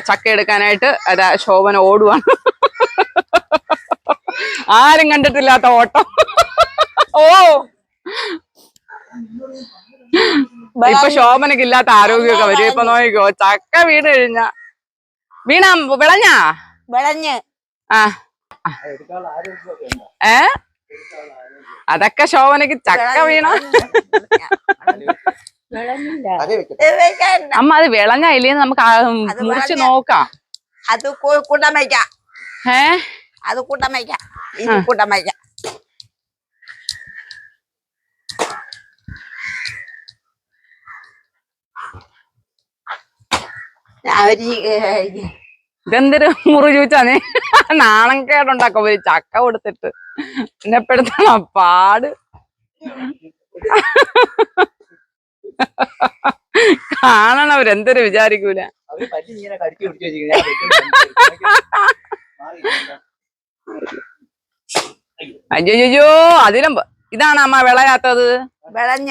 ചക്ക എടുക്കാനായിട്ട് അതാ ശോഭന ഓടുവാണ്. ആരും കണ്ടിട്ടില്ലാത്ത ഓട്ടം. ഓ ഇപ്പൊ ശോഭനക്ക് ഇല്ലാത്ത ആരോഗ്യമൊക്കെ വരും. ഇപ്പൊ നോക്കിക്കോ, ചക്ക വീണ് കഴിഞ്ഞ വിളഞ്ഞാ ആ അതൊക്കെ ശോഭനക്ക് ചക്ക വീണ. അമ്മ അത് വിളഞ്ഞാ ഇല്ലേന്ന് നമുക്ക് മുറിച്ച് നോക്കാം. അത് കൂട്ടം വയ്ക്കാം. അത് കൂട്ടം വയ്ക്കാം. കൂട്ടം വയ്ക്കാം. ഇതെന്തൊരു മുറി ചോദിച്ചാന്നേ, നാണം കേടുണ്ടാക്കും ഒരു ചക്ക കൊടുത്തിട്ട്. എന്നെപ്പെടുത്തണ പാട്. കാണണവരെന്തൊരു വിചാരിക്കൂല. അയ്യോ അതിലും ഇതാണ് അമ്മ വിളയാത്തത്. വിളഞ്ഞ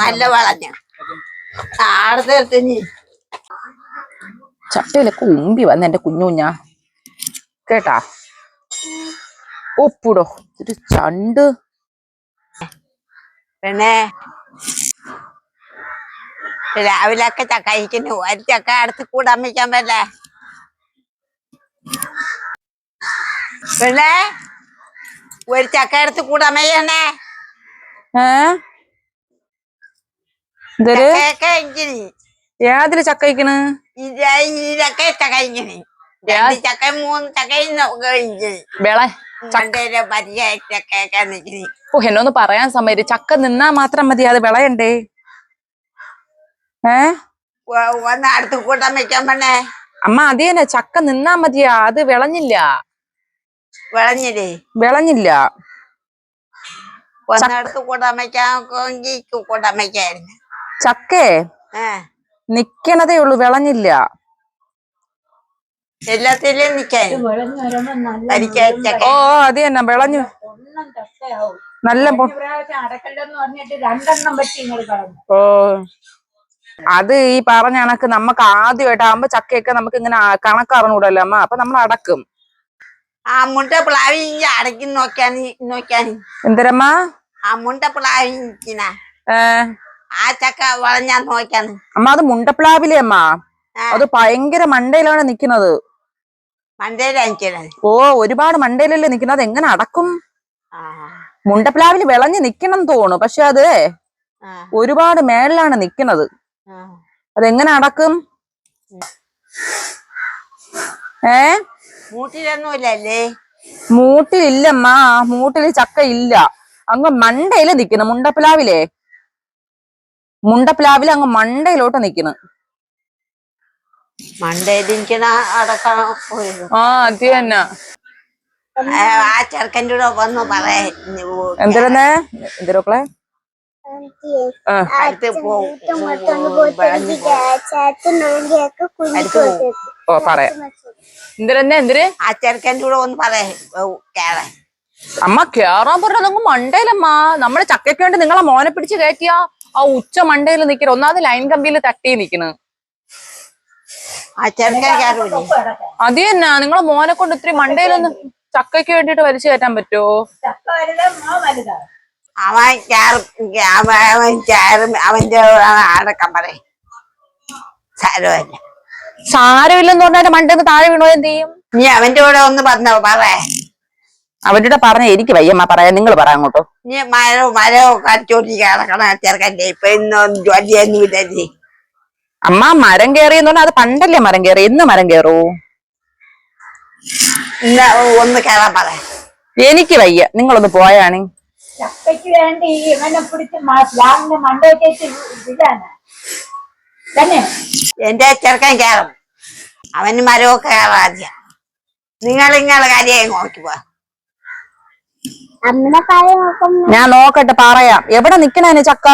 നല്ല വിളഞ്ഞ ചട്ടയിലൊക്കെ ഉമ്പി വന്ന എന്റെ കുഞ്ഞുഞ്ഞാ കേട്ടാ. ഒപ്പിടോ ഒരു ചണ്ട്. പിന്നെ രാവിലൊക്കെ ചക്ക കഴിക്കുന്നു. ഒരു ചക്ക അടുത്ത് കൂടാൻ വയ്ക്കാൻ പറ്റേ. പിന്നെ ഒരു ചക്ക എടുത്ത് കൂടാൻ വയ്യണേ. ഏതില് ചക്ക കഴിക്കണ്? ചക്ക കഴിക്കണേ. ചക്ക 3 ചക്ക എന്നൊന്ന് പറയാൻ സമയം. ചക്ക നിന്നാ മാത്രം മതി, അത് വിളയണ്ടേ? ഒന്ന് അടുത്ത് കൂട്ടാൻ വെക്കാൻ പറഞ്ഞേ. അമ്മ അത് തന്നെ, ചക്ക നിന്നാ മതിയാ, അത് വിളഞ്ഞില്ല. വിളഞ്ഞില്ല. ഒന്നടുത്ത് കൂട്ടാൻ വെക്കാൻ കൂട്ടാൻ വെക്കായിരുന്നു. ചക്കേ നിക്കണതേ ഉള്ളു, വിളഞ്ഞില്ല. എല്ലാത്തിലും നിക്കാൻ. ഓ അത് തന്നെ വിളഞ്ഞു. നല്ല ഓ അത് ഈ പറഞ്ഞ കണക്ക് നമുക്ക് ആദ്യമായിട്ടാകുമ്പോ ചക്കയൊക്കെ നമുക്ക് ഇങ്ങനെ കണക്കറിഞ്ഞൂടല്ലോ അമ്മ. അപ്പൊ നമ്മൾ അടക്കും. ആ മുണ്ട പ്ലാവി അടക്കി നോക്കാന്. എന്തരമ്മ? ആ മുണ്ട പ്ലാവി ആ ചക്ക വളഞ്ഞാ നോക്കാന്. അമ്മ അത് മുണ്ടപ്ലാവിലെ അമ്മ, അത് ഭയങ്കര മണ്ടയിലാണ് നിക്കുന്നത്. ഓ ഒരുപാട് മണ്ടയിലല്ലേ നിക്കുന്നത്. അത് എങ്ങനെ അടക്കും? മുണ്ടപ്ലാവില് വിളഞ്ഞ് നിക്കണം തോന്നുന്നു, പക്ഷെ അത് ഒരുപാട് മേളിലാണ് നിക്കുന്നത്. അതെങ്ങനെ അടക്കും? മൂട്ടിലൊന്നുമില്ലല്ലേ? മൂട്ടിലില്ലമ്മ, മൂട്ടില് ചക്ക ഇല്ല. അങ്ങ് മണ്ടയില് നിക്കുന്നു. മുണ്ടപ്ലാവില് അങ്ങ് മണ്ടയിലോട്ട് നിക്കുന്നു. മണ്ടയിലിരിക്കണ അടക്കണം. അത് തന്നെ. ആ ചെറുക്കൻ്റെ കൂടെ വന്നു പറയാ. എന്തരന്നേ എന്തരോക്കളെ ഓ പറയാം. എന്തിനെ എന്തിന് ആ ചെറുക്കൻ്റെ കൂടെ ഒന്ന് പറയാ. അമ്മ കേറാൻ പറഞ്ഞത് അങ്ങ് മണ്ടയിലമ്മ. നമ്മള് ചക്കയ്ക്ക് വേണ്ടി നിങ്ങളെ മോനെ പിടിച്ച് കയറ്റിയാ ആ ഉച്ച മണ്ടയിൽ നിക്കണ. ഒന്നാമത് ലൈൻ കമ്പിയിൽ തട്ടി നിക്കണ്. അത് തന്നെ, നിങ്ങളെ മോനെ കൊണ്ട് ഇത്തിരി മണ്ടയിലൊന്ന് ചക്കയ്ക്ക് വേണ്ടിട്ട് വലിച്ചു കയറ്റാൻ പറ്റുമോ? അവന്റെ അടക്കം പറയും. സാരമില്ലെന്ന് പറഞ്ഞാൽ മണ്ടെന്ന് താഴെ വീണോ എന്ത് ചെയ്യും? നീ അവന്റെ കൂടെ ഒന്ന് പറഞ്ഞോ പറയേ. അവരുടെ പറഞ്ഞ എനിക്ക് വയ്യമ്മ പറയാൻ, നിങ്ങൾ പറയാൻ അങ്ങോട്ടോ. നീ മരോ കടിച്ചോട്ടി കിടക്കണ ചെറുക്കൻ്റെ. ഇപ്പൊ ഇന്നും ജോലിയൊന്നും ഇല്ലല്ലേ അമ്മ. മരം കയറിയെന്ന് പറഞ്ഞാൽ അത് പണ്ടല്ലേ മരം കയറി, എന്ന് മരം കയറൂ? ഒന്ന് കയറാൻ പറയാ. എനിക്ക് വയ്യ, നിങ്ങളൊന്ന് പോയാണ്. ചക്കയ്ക്ക് വേണ്ടി ഇവനെ പിടിച്ച് പ്ലാവിന്റെ മണ്ടയ്ക്ക് തന്നെ എന്റെ ചെറുക്കൻ കയറും. അവന് മരമൊക്കെ കയറാദ്യ. നിങ്ങളെ കാര്യം നോക്കി പോ. ഞാൻ നോക്കട്ടെ പറയാം. എവിടെ നിക്കണേ ചക്ക?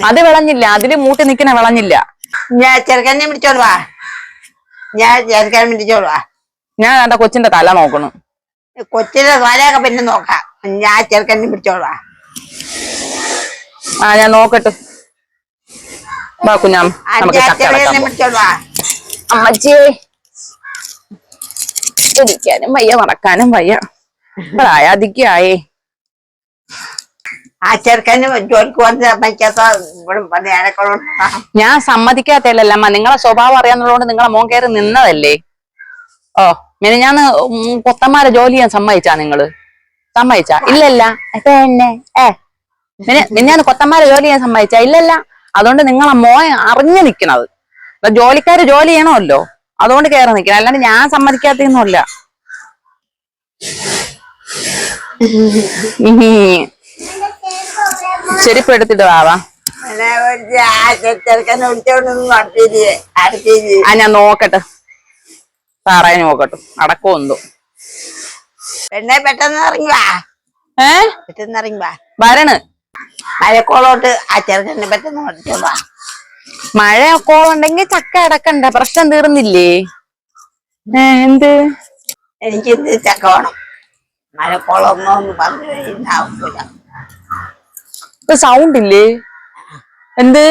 അത് വിളഞ്ഞില്ല. അതില് മൂട്ടി നിക്കണ വിളഞ്ഞില്ല. ഞാൻ ചെറുക്കനെ പിടിച്ചോളുവാ. ഞാൻ എന്റെ കൊച്ചിന്റെ തല നോക്കണു. കൊച്ചിന്റെ തലയൊക്കെ പിന്നെ നോക്കാം. ഞാൻ ചെറുക്കനെ പിടിച്ചോളുവാ. ആ ഞാൻ നോക്കട്ടെ. വാ കുഞ്ഞാം, നമുക്ക് ചക്ക അടക്കാം. വിളിച്ചോണ്ട് വാ. അമ്മച്ചിയെ ഇരിക്കാനും വയ്യ, നടക്കാനും വയ്യ, പ്രായാധിക്യായേ. ആ ചെറുക്കന് ജോലിക്ക് വന്ന് സമ്മതിക്കാത്ത ഇവിടെ വന്ന് എനക്കൊള്ളു. ഞാൻ സമ്മതിക്കാത്തല്ലമ്മ, നിങ്ങളെ സ്വഭാവം അറിയാന്നുള്ളതുകൊണ്ട് നിങ്ങളെ മോൻ കയറി നിന്നതല്ലേ. ഓ മിനിഞ്ഞാന്ന് കൊത്തന്മാരെ ജോലി ചെയ്യാൻ സമ്മതിച്ചാ നിങ്ങള്? സമ്മതിച്ചാ? ഇല്ലല്ല. മിനിഞ്ഞാന്ന് കൊത്തന്മാരെ ജോലി ചെയ്യാൻ സമ്മതിച്ചാ? ഇല്ലല്ല. അതുകൊണ്ട് നിങ്ങളെ മോൻ അറിഞ്ഞു നിക്കണത്. ജോലിക്കാര് ജോലി ചെയ്യണമല്ലോ, അതുകൊണ്ട് കയറി നിക്കണം, അല്ലാണ്ട് ഞാൻ സമ്മതിക്കാത്തൊന്നുമല്ല. ചെരുപ്പ് എടുത്തിട്ട് വാവാ. ചെറുക്കനെ വിളിച്ചോണ്ടൊന്നും നടത്തിയില്ലേ? അടുത്തില്ലേ? ആ ഞാൻ നോക്കട്ടെ, സാറായി നോക്കട്ടെ, അടക്കമെന്തോ. പെണ്ണെ പെട്ടെന്ന് ഇറങ്ങി വാ. പെട്ടെന്ന് ഇറങ്ങി വാ. വരണ് മഴക്കോളോട്ട് ആ ചെറുക്കനെ പെട്ടെന്ന് വിളിച്ചോണ്ട് വാ. മഴയൊക്കെ ഉണ്ടെങ്കിൽ ചക്ക അടക്കണ്ട, പ്രശ്നം തീർന്നില്ലേ? എന്ത്? എനിക്ക് എന്ത് ചക്ക വേണം? മഴക്കോളൊന്നും പറഞ്ഞു കഴിഞ്ഞാൽ സൗണ്ട് ഇല്ലേ? എന്ത്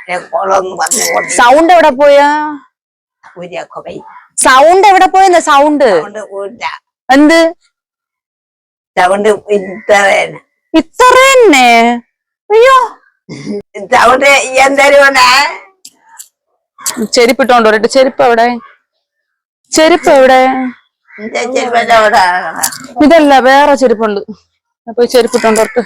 മഴക്കോളൊന്നും പറഞ്ഞു? സൗണ്ട് എവിടെ പോയാ? സൗണ്ട് എവിടെ പോയെന്ന? സൗണ്ട് എന്ത്? സൗണ്ട് ഇത്രയാണ്. ഇത്ര തന്നെ? അയ്യോ, സൗണ്ട് എന്തരുകൊണ്ടാ? ചെരുപ്പിട്ടോണ്ട് വരട്ടെ. ചെരുപ്പ് എവിടെ? ചെരുപ്പ് എവിടെ? ഇതല്ല, വേറെ ചെരുപ്പുണ്ട്. അപ്പൊ ചെരുപ്പിട്ടോണ്ട് വരട്ടെ.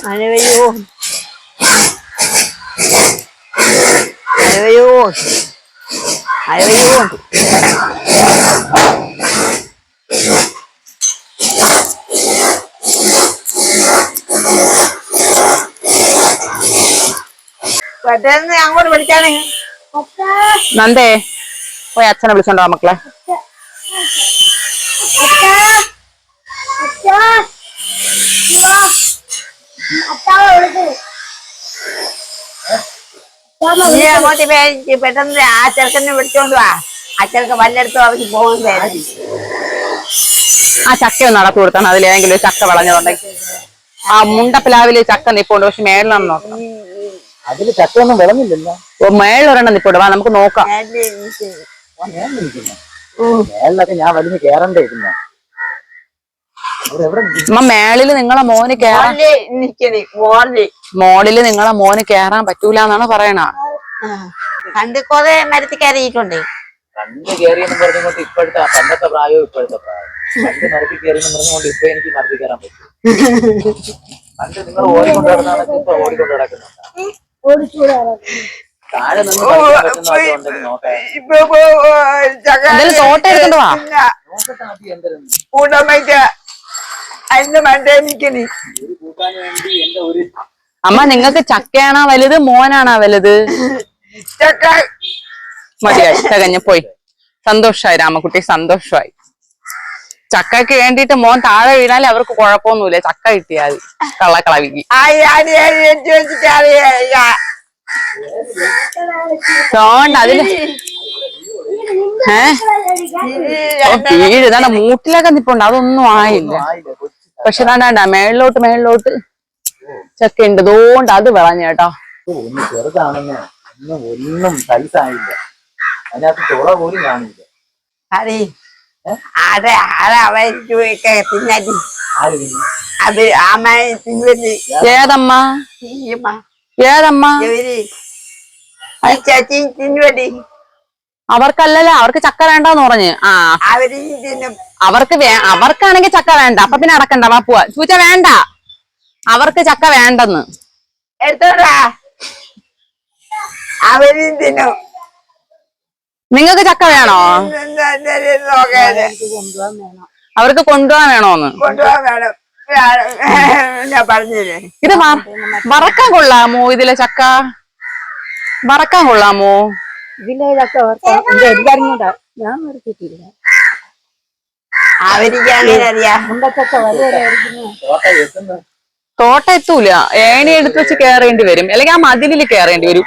മഴ പെയ്യോ? മഴ പെയ്യോ? മഴ പെയ്യോ? പെട്ടെന്ന് അങ്ങോട്ട് വിളിച്ചാണ്. നന്ദേ, പോയി അച്ഛനെ വിളിച്ചോണ്ടോ മക്കളെ. നീ അങ്ങോട്ട് പെട്ടെന്ന് ആ ചെറുക്കനെ വിളിച്ചോണ്ട് വാ. ആ ചെറുക്കൻ വല്ലയിടത്തും അവർക്ക് പോകുന്നതായിരുന്നു. ആ ചക്ക ഒന്ന് നടത്തി കൊടുത്താണ്, അതിലേതെങ്കിലും ചക്ക വിളഞ്ഞതുണ്ടെങ്കിൽ. ആ മുണ്ടപ്പിലാവില് ചക്ക നിപ്പുണ്ട്, പക്ഷെ മേളിലൊന്നും നോക്കണം. അതില് ചക്ക ഒന്നും വിളഞ്ഞില്ലല്ലോ. ഓ മേളിലൊരെണ്ണം നിപ്പുണ്ട്, വാ നമുക്ക് നോക്കാം. മേളിലൊക്കെ ഞാൻ വലിഞ്ഞ് കേറണ്ടേ? പിന്നെ അമ്മ മേളില് നിങ്ങളെ മോന് കേറാൻ, മോളില് നിങ്ങളെ മോന് കേറാൻ പറ്റൂല എന്നാണ് പറയണ. പണ്ട് കൊറേ മരത്തിൽ കയറിയിട്ടുണ്ട്. പണ്ട് കയറിയെന്ന് പറഞ്ഞുകൊണ്ട് ഇപ്പോഴത്തെ പണ്ടത്തെ പ്രായവും ഇപ്പോഴത്തെ പ്രായം. പണ്ട് മരത്തിൽ കയറിയെന്ന് പറഞ്ഞുകൊണ്ട് ഇപ്പൊ എനിക്ക് മരത്തിൽ കയറാൻ പറ്റും. പണ്ട് നിങ്ങൾ ഓടിക്കൊണ്ട് നടന്നാണ്, ഇപ്പൊ ഓടിക്കൊണ്ട് നടക്കുന്നുണ്ട്. താഴെ നിന്ന് പറ്റുന്നവരുണ്ടെങ്കിൽ നോക്കാം. തോട്ട എടുത്തോണ്ട് വാ. അമ്മ നിങ്ങൾക്ക് ചക്കയാണോ വലുത്, മോനാണോ വലുത്? മതിയായി, തികഞ്ഞ പോയി. സന്തോഷമായി രാമക്കുട്ടി, സന്തോഷമായി. ചക്കയ്ക്ക് വേണ്ടിട്ട് മോൻ താഴെ വീണാലും അവർക്ക് കുഴപ്പമൊന്നുമില്ല, ചക്ക കിട്ടിയാൽ കള്ളക്കളവിക്ക്. അതില് വീട് ഇതാണ്ട് മൂട്ടിലൊക്കെ നിപ്പുണ്ട്, അതൊന്നും ആയില്ല. പക്ഷെ വേണ്ട മേളിലോട്ട് ചക്ക ഉണ്ട്, അതുകൊണ്ട് അത് വിളഞ്ഞേട്ടോ. ഒന്ന് ചെറുതാണെന്ന് ഒന്നും സൈസായില്ല, അതിനകത്ത് തുള പോലും കാണില്ല. ഏതമ്മ? ഏതമ്മ? അവർക്കല്ലല്ലോ, അവർക്ക് ചക്ക വേണ്ടെന്ന് പറഞ്ഞ്. ആ അവർക്കാണെങ്കിൽ ചക്ക വേണ്ട, അപ്പൊ പിന്നെ അടക്കണ്ട, വാ പോവാ. ചൂച്ച വേണ്ട, അവർക്ക് ചക്ക വേണ്ടെന്ന്. എടുത്തോടാ, അവരും തിന്നും. നിങ്ങൾക്ക് ചക്ക വേണോ? അവർക്ക് കൊണ്ടുപോകാൻ വേണോന്ന്? കൊണ്ടുപോകാൻ വേണം. ഞാൻ പറഞ്ഞില്ലേ, ഇത് വറക്കാൻ കൊള്ളാമോ? ഇതിലെ ചക്ക വറക്കാൻ കൊള്ളാമോ? ഇതിലെ ചക്ക എല്ലാരും കൂടെ ഞാൻ നിർത്തിയിട്ടില്ല. അവർക്ക് അങ്ങനെ അറിയാം. മുണ്ടച്ചക്ക വലിയ തോട്ട എത്തൂല, ഏണി എടുത്ത് വെച്ച് കേറേണ്ടി വരും, അല്ലെങ്കിൽ ആ മതിലിൽ കേറേണ്ടി വരും.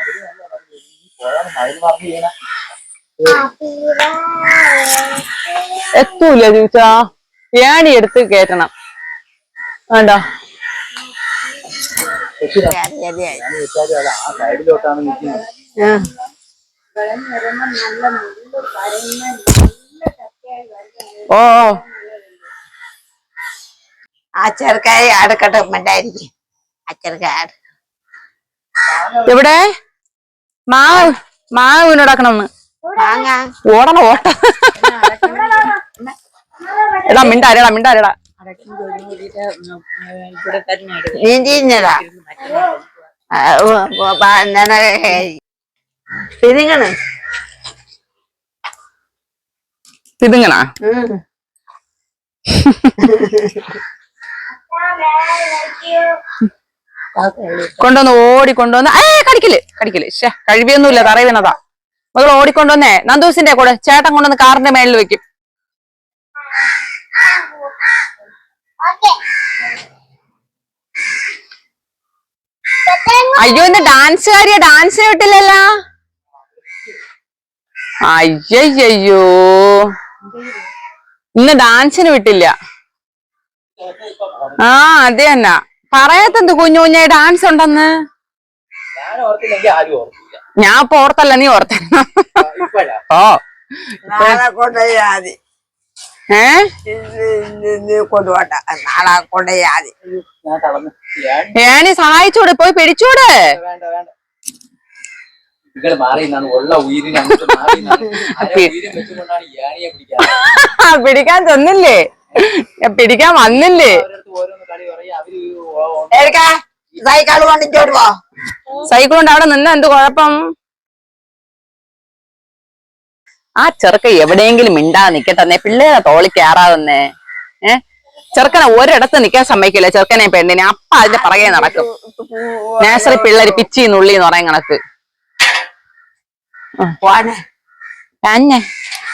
എത്തൂല ചോദിച്ചാ ഏണി എടുത്ത് കേറ്റണം വേണ്ട. ആ സൈഡിലോട്ടാണ് നിൽക്കുന്നത്. ഓ ആ ചെറുക്കായി അടുക്കട്ടെ മണ്ടായിരിക്കും. ആ ചെറുക്കാട് എവിടെ മാവ് മാവ് വീണോടാക്കണം വാങ്ങാ ഓടണം ഓട്ട. എടാ മിണ്ടാരടാ മിണ്ടാരടാ. നീന്തിഞ്ഞതാ പിരിങ്ങണ് പിതുങ്ങണാ കൊണ്ടുവന്ന് ഓടിക്കൊണ്ടുവന്ന് കടിക്കല് കടിക്കല് ശേ കഴിവിയൊന്നുമില്ല തറ വീണതാ. മകൾ ഓടിക്കൊണ്ടുവന്നേ നന്ദൂസിന്റെ കൂടെ ചേട്ടൻ കൊണ്ടുവന്ന് കാറിന്റെ മേളിൽ വെക്കും. അയ്യോ ഇന്ന് ഡാൻസുകാരിയ ഡാൻസിന് വിട്ടില്ലല്ലോ. അയ്യോ ഇന്ന് ഡാൻസിന് വിട്ടില്ല. ആ അത് തന്നെ പറയാത്തെന്ത് കുഞ്ഞു കുഞ്ഞായി ഡാൻസ് ഉണ്ടെന്ന്. ഞാൻ ഓർത്തില്ലെങ്കിൽ ആരും ഓർത്തില്ല. ഞാൻ ഇപ്പൊ ഓർത്തല്ല നീ ഓർത്ത. ഓ നാളെ കൊണ്ടുപോയി കൊണ്ടുപോട്ട നാളെ കൊണ്ടുപോയി ഞാൻ തളർന്നു. ഏണി സഹായിച്ചൂടെ പോയി പിടിച്ചൂടെ. വേണ്ട വേണ്ട നിങ്ങൾ മാറി നിന്നാണ് ഉള്ള ഉയിരിനെ അങ്ങോട്ട് മാറി നിന്നാണ് ഉയിരും വെച്ചുകൊണ്ടാണ് ഏണിയെ പിടിക്കാൻ പിടിക്കാൻ തന്നില്ലേ പിടിക്കാൻ വന്നില്ലേ. അവരടുത്ത് ഓരോന്ന് കളി പറയും. അവര് സൈക്കിൾ കൊണ്ടിച്ചോട്ട് പോ. സൈക്കിൾ കൊണ്ട് അവിടെ നിന്ന് എന്ത് കുഴപ്പം. ആ ചെറുക്ക എവിടെയെങ്കിലും മിണ്ടാതെ നിക്കട്ടെ. പിള്ളേരെ തോളി കയറാതെന്നേ. ചെറുക്കനെ ഒരിടത്ത് നിക്കാൻ സമ്മതിക്കില്ല. ചെറുക്കനെ പെണ്ണിനെ അപ്പ അതിന്റെ പുറകെ നടക്കും. നേഴ്സറി പിള്ളേര് പിച്ചി നുള്ളി എന്ന് പറയും കണക്ക്. തന്നെ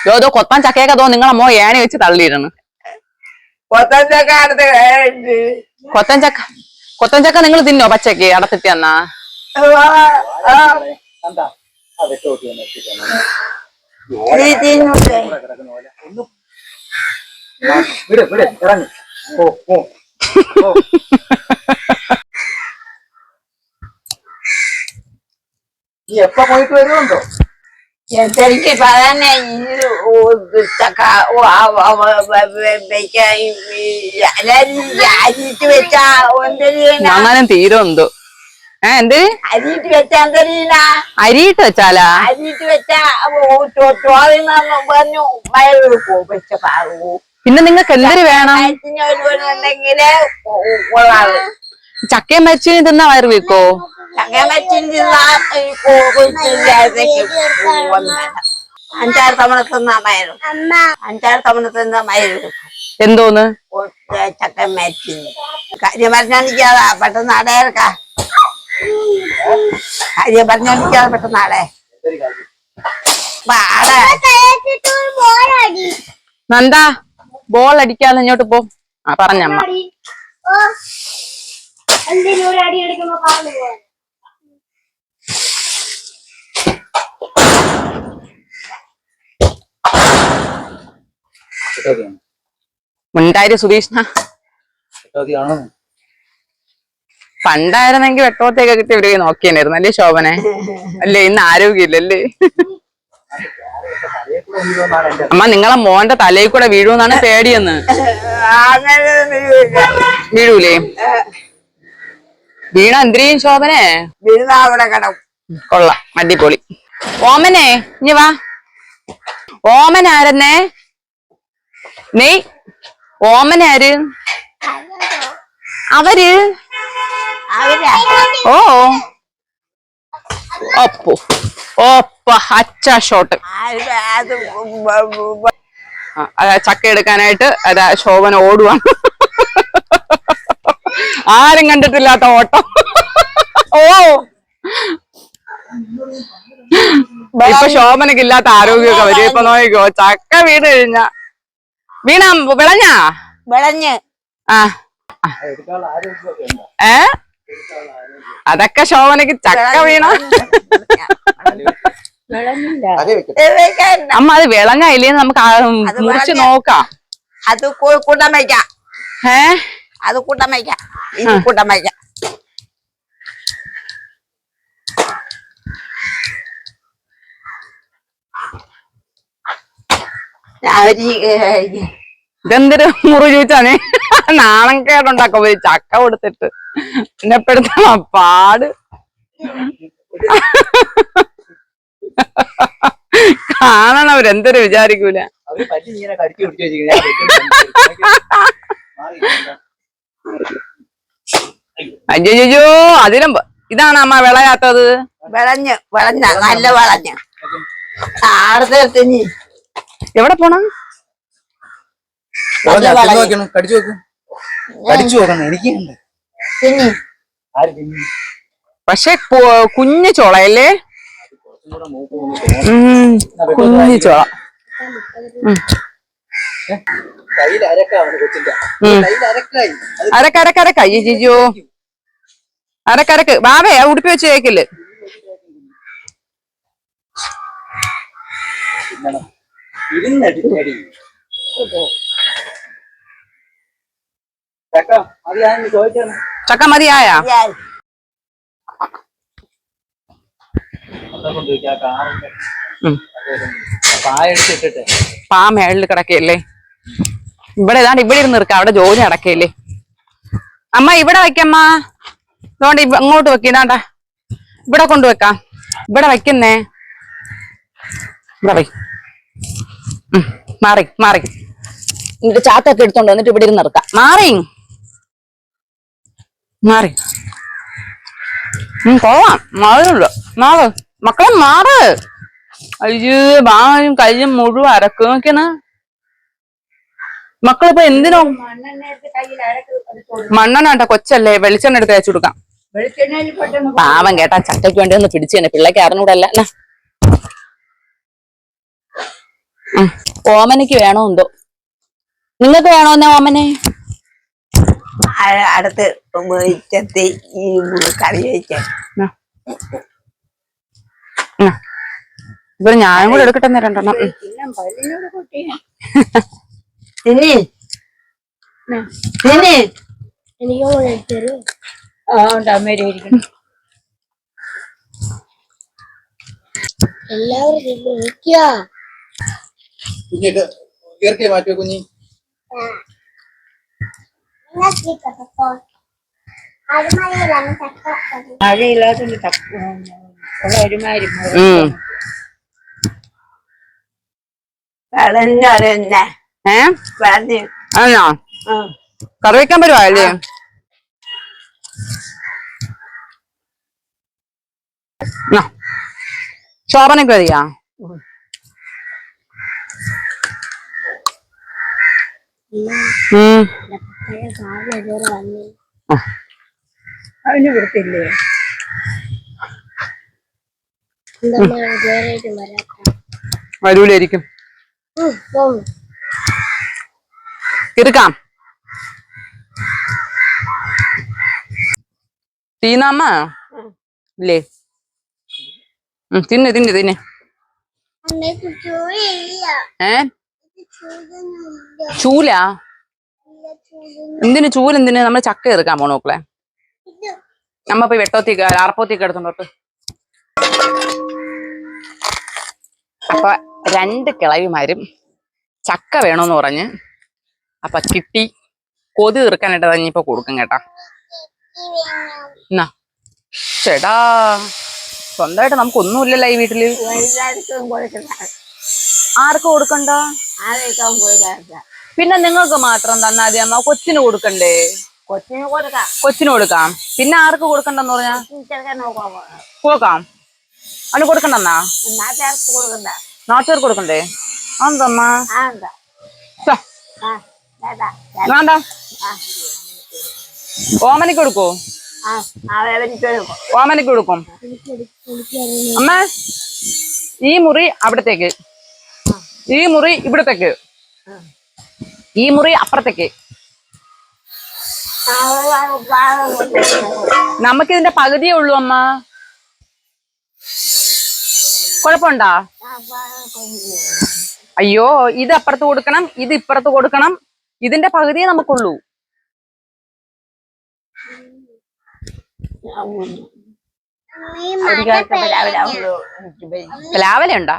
യോതോ കൊത്താൻ ചക്കയൊക്കെ തോ നിങ്ങളെ മോ ഏണി വെച്ച് തള്ളിയിടണം. കൊത്തൻ ചക്ക നിങ്ങൾ തിന്നോ പച്ചക്ക് അടത്തിട്ട് എന്നാ. എന്താ ആ വെട്ടോട്ടി വിട് വിട് ഇറങ്ങി. ഓ ഓ നീ എപ്പ പോയിട്ട് വരുന്നുണ്ടോ. എനിക്ക് പറയാനേ ചക്ക അരിയിട്ട് വെച്ചാ ഞാനും തീരും എന്തോ എന്ത് അരിയിട്ട് വെച്ചാ എന്തരീന അരിയിട്ട് വെച്ചാലാ അരിയിട്ട് വെച്ചാ ചോറിന്നു പറഞ്ഞു വയറെടുക്കോ വെച്ച പാകൂ. പിന്നെ നിങ്ങൾക്ക് എന്തൊരു വേണം. ഉണ്ടെങ്കില് കൊള്ളാറ് ചക്കയും മരിച്ചു തിന്നാ വയറ് വെക്കോ. അഞ്ചാറ് തവണ തിന്നാമായിരുന്നു. അഞ്ചാറ് തവണ തിന്നാ മയരും എന്തോന്ന് ചക്ക മരിച്ചു. കാര്യം പറഞ്ഞാ പെട്ടെന്ന് അടയേർക്കാ. കാര്യം പറഞ്ഞാ പെട്ടെന്ന് അടേ നന്ദാ ബോൾ അടിക്കാതെ ഇങ്ങോട്ട് പോ. ആ പറഞ്ഞമ്മ ഉണ്ടായിരു സുധീഷ്ണ. പണ്ടായിരുന്നെങ്കി വെട്ടോത്തേക്ക് കിട്ടി ഒരു നോക്കിയായിരുന്നു അല്ലേ ശോഭനെ. അല്ലേ ഇന്ന് ആരോഗ്യമില്ലല്ലേ. അമ്മ നിങ്ങളെ മോന്റെ തലയിൽ കൂടെ വീഴുമെന്നാണ് പേടിയെന്ന്. വീഴൂലേ വീണ എന്തിനേയും ശോഭനെ അവിടെ കിടക്കും. കൊള്ളാം അടിപൊളി. ഓമനെ ഇനി വാ. ഓമന ആരെന്നേ നീ ഓമനാര് അവര് ഓ ഒപ്പോ ഓപ്പ അച്ച ഷോട്ട്. ചക്ക എടുക്കാനായിട്ട് അതാ ശോഭന ഓടുവാണ്. ആരും കണ്ടിട്ടില്ലാത്ത ഓട്ടം. ഓ ഇപ്പൊ ശോഭനക്കില്ലാത്ത ആരോഗ്യമൊക്കെ വരും. ഇപ്പൊ നോക്കിക്കോ ചക്ക വീണ് കഴിഞ്ഞ വീണ വിളഞ്ഞാ വിളഞ്ഞ് ആ അതൊക്കെ ശോഭനക്ക് ചക്ക വീണ വിളഞ്ഞില്ല. അതേ വെക്കട്ടെ. വെക്കണ്ട. അമ്മ അത് വിളഞ്ഞായില്ലേന്ന് നമുക്ക് അത് മുറിച്ച് വിളഞ്ഞ- നോക്കാം. അത് കൂട്ടം വയ്ക്കാം. ഏ അത് കൂട്ടം വയ്ക്കാം. ഇത് കൂട്ടം വയ്ക്കാം. ഇതെന്തൊരു മുറി ചോദിച്ചാണ് നാണം കേടുണ്ടാക്കും ഒരു ചക്ക കൊടുത്തിട്ട് എന്നെപ്പെടുത്തണ പാട്. കാണണവരെന്തൊരു വിചാരിക്കൂല. അവര് പറ്റി ഇങ്ങനെ കടിച്ചു പിടിച്ചു വെച്ചിരിക്കുന്നത്. അയ്യോ അതിലും ഇതാണ് അമ്മ വിളയാത്തത്. വിളഞ്ഞ നല്ല വിളഞ്ഞ ആടത്തിന് എവിടെ പോണ കടിച്ചു വെക്കും. കടിച്ചു നോക്കണം. എനിക്ക് തിന്നി. ആര് തിന്നു? പക്ഷെ കുഞ്ഞു ചോളയല്ലേ. കുഞ്ഞു ചോള. കയ്യിൽ അരക്കാവുന്നു കൊച്ചിന്റെ. കയ്യിൽ അരക്കായി. അരക്കരക്കരക്ക അയ്യോ അരക്കരക്ക് ബാബേ ഉടുപ്പി വെച്ച് കേക്കില്ലേ. ഇരുന്നടി ചക്ക അത് ഞാൻ ചോദിച്ചാണ്. ചക്ക മതിയായ പായ എടുത്തിട്ടിട്ട് പാ മേളിൽ കിടക്കയല്ലേ. ഇവിടെ ഏതാണ്ട് ഇവിടെ ഇരുന്ന് നിൽക്കാം. അവിടെ ജോലി നടക്കയില്ലേ. അമ്മ ഇവിടെ വെക്കമ്മ. അതുകൊണ്ട് അങ്ങോട്ട് വെക്കിടാണ്ട ഇവിടെ കൊണ്ടുവെക്കാം. ഇവിടെ വെക്കുന്നേ. ഇവിടെ വൈ മാറി മാറി എന്നിട്ട് ചാത്തൊക്കെ എടുത്തോണ്ട് വന്നിട്ട് ഇവിടെ ഇരുന്ന് നിൽക്കാം. മാറി മാറി പോവാം. മാറില്ല മാറ് മക്കളെ മാറ്. അയ്യോ ബായും കയ്യും മുഴുവൻ അരക്ക് നോക്കിയാണ്. മക്കളിപ്പോ എന്തിനോ മണ്ണെണ്ണ കയ്യിൽ അരക്ക് എടുത്തോളൂ. മണ്ണെണ്ണ കൊച്ചല്ലേ വെളിച്ചെണ്ണ എടുത്ത് അയച്ചു കൊടുക്കാം. വെളിച്ചെണ്ണയിൽ പെട്ടെന്ന് പാവം കേട്ടാ ചക്കയ്ക്ക് വേണ്ടി ഒന്ന് പിടിച്ചു തന്നെ. പിള്ളേക്ക് അറിഞ്ഞൂടല്ല. ഓമനക്ക് വേണോ എന്തോ. നിങ്ങൾക്ക് വേണോ എന്നാ ഓമനെ? അടുത്ത് ചെത്തി ഈ കറി വയ്ക്കാൻ ഇപ്പൊ ഞാനും കൂടെ എടുക്കട്ടെ രണ്ടെണ്ണം. പിന്നെ പല്ലിനോട് കുട്ടി തിന്നി തിന്നി. ആ ഉണ്ട് അമ്മേരെ ഇരിക്കണം. ഇയർക്കി മാറ്റിയോ കുഞ്ഞി? മഴയില്ലാത്തോണ്ട് ഉള്ള ഒരുമാതിരി വിളഞ്ഞ വിളഞ്ഞ് ആണോ കറി വെക്കാൻ പറ്റുവാല്ലേ? ശോഭനക്ക് മതിയാ? അവന് കൊടുത്തില്ലേ? വരൂലായിരിക്കും. ഇറുക്കാം തീനാമ്മ ഇല്ലേ? തിന്ന് തിന്ന് തിന്ന്. ചൂല എന്തിന്? ചൂലെന്തിന്? നമ്മൾ ചക്ക ഇറുക്കാൻ പോണു മക്കളെ. നമ്മ പോയി വെട്ടോത്തേക്ക് ആർപ്പോത്തേക്ക് എടുത്തോണ്ടോട്ട്. അപ്പൊ 2 കിളവിമാരും ചക്ക വേണോന്ന് പറഞ്ഞ് അപ്പൊ കിട്ടി. കൊതി തീർക്കാനായിട്ട് ഇനിയിപ്പൊ കൊടുക്കും കേട്ടാ. എന്നാ ചേട്ടാ സ്വന്തമായിട്ട് നമുക്കൊന്നുമില്ലല്ലോ ഈ വീട്ടില്. എല്ലാവർക്കും കൊടുക്കണ്ട. ആർക്ക് കൊടുക്കണ്ട? ആരെയൊക്കെ കൊടുക്കാത്ത പിന്നെ നിങ്ങൾക്ക് മാത്രം തന്നാ മതി അമ്മ. കൊച്ചിന് കൊടുക്കണ്ടേ? കൊച്ചിന് കൊടുക്കാം. കൊച്ചിന് കൊടുക്കാം. പിന്നെ ആർക്ക് കൊടുക്കണ്ടെന്ന് പറഞ്ഞാ? ചെറുക്കൻ നോക്കാം. കൊടുക്കാം. അവന് കൊടുക്കണ്ടെന്നാ? നാട്ടുകാർക്ക് കൊടുക്കണ്ട. നാട്ടുകാർക്ക് കൊടുക്കണ്ടേ? അതെന്തമ്മ? എന്താ വേണ്ട. ഓമനക്ക് കൊടുക്കോ? ഓമനക്ക് കൊടുക്കും. അമ്മ ഈ മുറി അവിടത്തേക്ക്, ഈ മുറി ഇവിടത്തേക്ക്, ഈ മുറി അപ്പുറത്തേക്ക്. നമുക്കിതിന്റെ പകുതിയേ ഉള്ളൂ അമ്മ. കുഴപ്പമുണ്ടാ? അയ്യോ, ഇത് അപ്പുറത്ത് കൊടുക്കണം, ഇത് ഇപ്പുറത്ത് കൊടുക്കണം. ഇതിന്റെ പകുതിയേ നമുക്കുള്ളൂ. പ്ലാവല ഉണ്ടാ?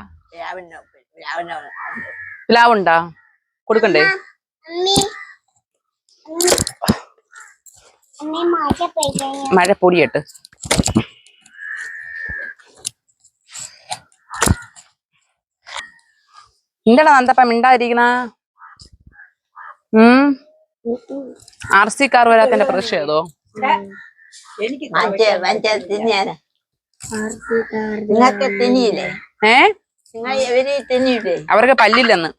പ്ലാവുണ്ടാ? കൊടുക്കണ്ടേ? മഴ പൊടിയട്ട്. എന്താടാ നന്തപ്പ മിണ്ടാതിരിക്കണ? RC കാർ വരാത്തന്റെ പ്രശ്നം ഏതോ? നിങ്ങൾക്ക് തിന്നിയില്ലേ? നിങ്ങൾ എവര് തിന്നിയില്ലേ? അവർക്ക് പല്ലില്ലെന്ന്.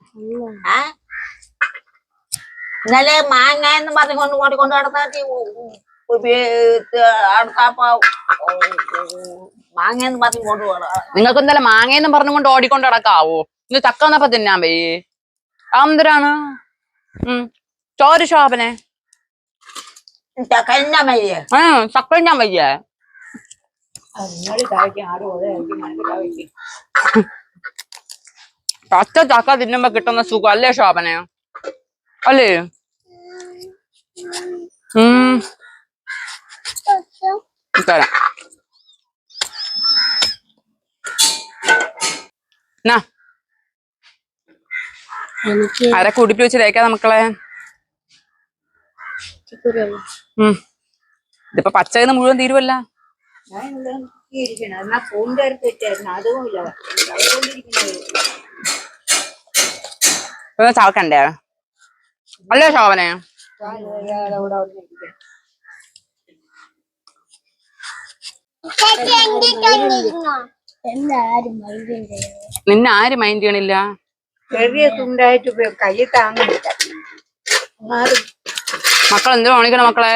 ഇന്നലെ മാങ്ങ എന്ന് പറഞ്ഞുകൊണ്ട് ഓടിക്കൊണ്ട് നടന്നാട്ടി മാങ്ങ എന്ന് പറഞ്ഞുകൊണ്ട് പോകണം. നിങ്ങൾക്ക് ഇന്നലെ മാങ്ങയെന്നും പറഞ്ഞുകൊണ്ട് ഓടിക്കൊണ്ട് നടക്കാവോ? ഇന്ന് ചക്ക വന്നപ്പോ തിന്നാൻ വയ്യേ? എന്തിനാണ് ചോര് ശോഭനെ? ചക്ക തിന്നാൻ വയ്യേ? ചക്ക തിന്നാൻ വയ്യേ? പച്ച ചക്ക തിന്നുമ്പോ കിട്ടുന്ന സുഖം അല്ലേ ശോഭന? അല്ലേ? തരാം. ആരെ കുടിപ്പി വെച്ച് തേക്കാ മക്കളെ? ഇതിപ്പോ പച്ചന്ന് മുഴുവൻ തീരുവല്ല. ചവക്കണ്ടേ? അല്ലേ ശോഭനെ? നിന്നെ ആര് മൈൻഡ് ചെയ്യണില്ല? ചെറിയ തുണ്ടായിട്ട് കൈ താങ്ങില്ല. മക്കൾ എന്തിനാ ഓണിക്കണ മക്കളെ?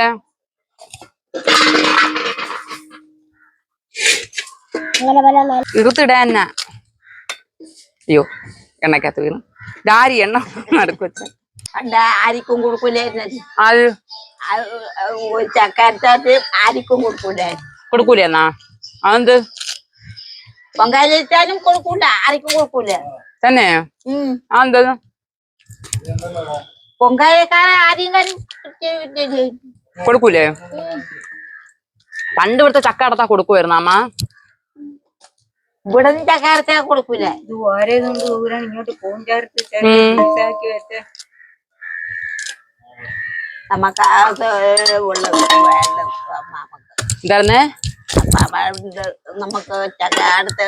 ഇറുത്തിടാന്ന. അയ്യോ, എണ്ണക്കകത്ത് വീണ്. ഡാരി എണ്ണ നടക്കു വെച്ച ആരിക്കും കൊടുക്കൂലായിരുന്നു. അത് ചക്കാരത്ത് ആരിക്കും കൊടുക്കൂലായിരുന്നു. കൊടുക്കൂല എന്നാ? അതെന്ത്? പൊങ്കാലിട്ടാലും കൊടുക്കൂല, ആർക്കും കൊടുക്കൂല തന്നെ. അതെന്ത്? പൊങ്കാലക്കാരെ ആരെയും കൊടുക്കൂലേ? പണ്ട് ഇവിടുത്തെ ചക്ക അടത്താ കൊടുക്കുവായിരുന്നു അമ്മ. ഇവിടെ നിന്ന് ചക്കാരത്തെ കൊടുക്കൂല. ഇത് ഓരോ കൊണ്ട് പോകാൻ ഇങ്ങോട്ട് ഫോൺ ചേർത്ത് വെച്ച നമുക്ക് എന്തായിരുന്നേ? നമുക്ക് ചക്ക അടുത്ത്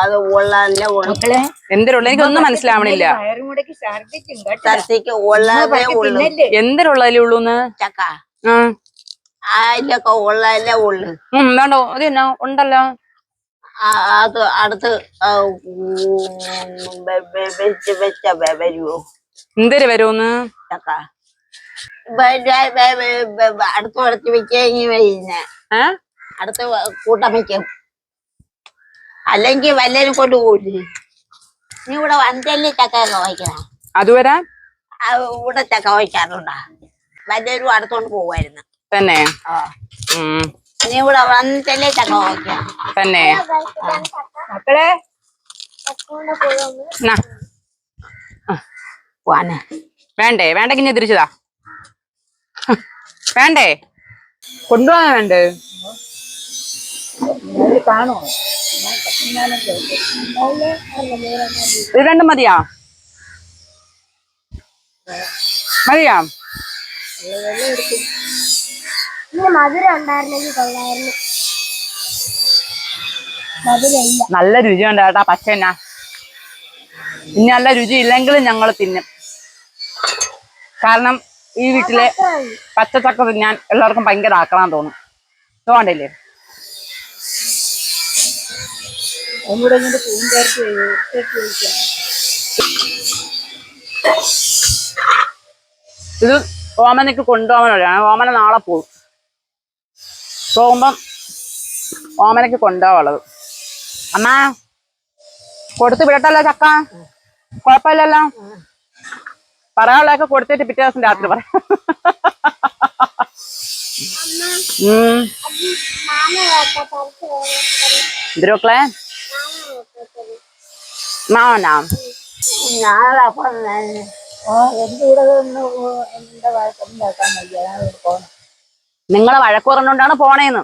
അത് ഉള്ളതല്ലേ ഉള്ളു. എന്തിനുള്ള? എനിക്കൊന്നും മനസ്സിലാവണില്ല. ഛർദിക്ക് ഉള്ളതേ ഉള്ളു. എന്തിനുള്ളതല്ലേ ഉള്ളൂന്ന്? ചക്ക അതിലൊക്കെ ഉള്ളതല്ലേ ഉള്ളു. എന്താണ്ടോ അത് തന്നെ ഉണ്ടല്ലോ. അത് അടുത്ത് വെച്ച വരുവോ? എന്തിര് വരുമെന്ന്? ചക്ക അടുത്ത് ഉടച്ച് വെക്കഴിഞ്ഞ് അടുത്ത് കൂട്ടം വയ്ക്കും. അല്ലെങ്കിൽ വല്ലരും കൊണ്ടുപോകില്ലേ? നീ ഇവിടെ വന്നിട്ടല്ലേ ചക്കയൊക്കെ വയ്ക്കണം. അതുവരെ ഇവിടെ ചക്ക വയ്ക്കാറുണ്ടാ? വല്ലരും അടുത്തോണ്ട് പോവായിരുന്നു തന്നെ. നീ ഇവിടെ വന്നിട്ടല്ലേ ചക്ക വയ്ക്കാം തന്നെ. മക്കളെ പോവാനെ വേണ്ടേ? വേണ്ടെങ്കിൽ ഞാൻ തിരിച്ചതാ. വേണ്ടേ? കൊണ്ടുപോകാൻ വേണ്ടേ? കാണോ? ഇത് രണ്ടും മതിയാ? മതിയാ? മധുരം ഉണ്ടായിരുന്നെങ്കിൽ കൊള്ളായിരുന്നു. മധുരമില്ല. നല്ല രുചിയുണ്ട് കേട്ടാ പച്ചന്നാ. ഇനി നല്ല രുചി ഇല്ലെങ്കിലും ഞങ്ങൾ തിന്നും. കാരണം ഈ വീട്ടിലെ പച്ചച്ചക്ക തിന്നാൻ എല്ലാവർക്കും ഭയങ്കര ആക്രാന്തം തോന്നും. തോന്നണ്ടല്ലേ? ഒന്നുകൂടെ ഇങ്ങോട്ട് ഫോൺ ചേർത്ത് ചോദിക്കാം. ഇത് ഓമനക്ക് കൊണ്ടുപോകാനുള്ള. ഓമന നാളെ പോകുമ്പം ഓമനക്ക് കൊണ്ടുപോകാനുള്ളത്. അമ്മ കൊടുത്തു വിടട്ടല്ലോ ചക്ക? കുഴപ്പമില്ലല്ലോ? പറയാനുള്ളതൊക്കെ കൊടുത്തിട്ട് പിറ്റേ ദിവസം രാത്രി പറയാം. എന്തിനോക്കളെ? മാവനാ നാളെ അപ്പം എന്റെ കൂടെ ഒന്ന് എന്റെ വഴക്കൊന്നും കേൾക്കാൻ വയ്യ ഞാൻ ഇവിടെ പോണം. നിങ്ങളെ വഴക്ക് പറഞ്ഞുകൊണ്ടാണ് പോണേന്ന്.